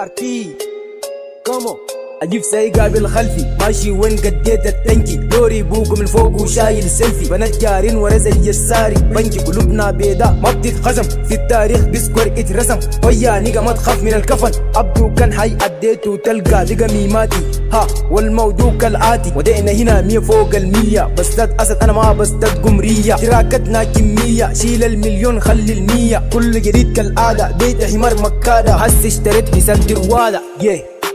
ارتي كومو اجيب سايقة بالخلفي ماشي وين قديت التنكي دوري بوقو من فوق وشايل سيلفي بنات جارين ورا زي الساري بنكي قلوبنا بيضاء ما بتتخزم في التاريخ بيسكور اترسم ويا نيجا ما تخاف من الكفن عبدو كان حي اديته تلقى دقا ميماتي ها والموضوع كالآتي ودينا هنا 100 فوق ال100 بستاد اسد انا ما بستاد قمرية تراكتنا كمية شيل المليون خلي ال100 كل جديد كالعادة بيت حمار مكادة هس اشتريت لي سنتر والا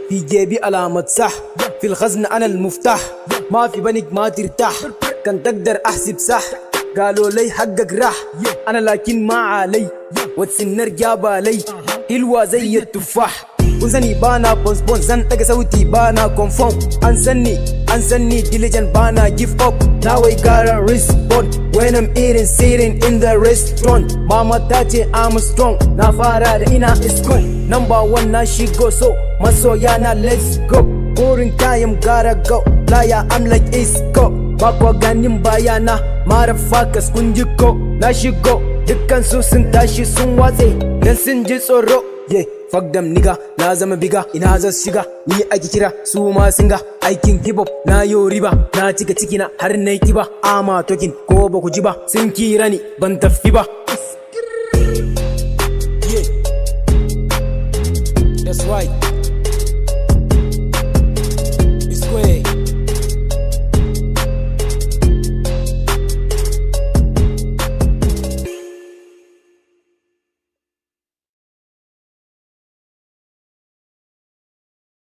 في جيبي علامة صح في الخزنة أنا المفتاح ما في بنك ما ترتاح كان تقدر أحسب صح قالوا لي حقك راح أنا لكن ما علي واتسنر جابا لي حلوة زي التفاح وزني بانا بونسبون زن تقى صوتي بانا كونفون أنسني diligent بانا give up now I gotta respond when I'm eating sitting in the restaurant mama tace I'm strong na fara da ina iskon number one na shigo so masoyana let's go burin kayan gotta go laya I'm like Isco bakwa ganin bayana motherfuckers kun jiko na shigo dukkan su sun tashi sun watse dan sun ji tsoro yeah fuck them nigga na zama biga ina zan shiga ni ake kira su ma singa aikin hip hop na yo riba na cika ciki na har nayi kiba ama tokin ko ba ku ji ba sun kira ni ban tafi ba yeah that's right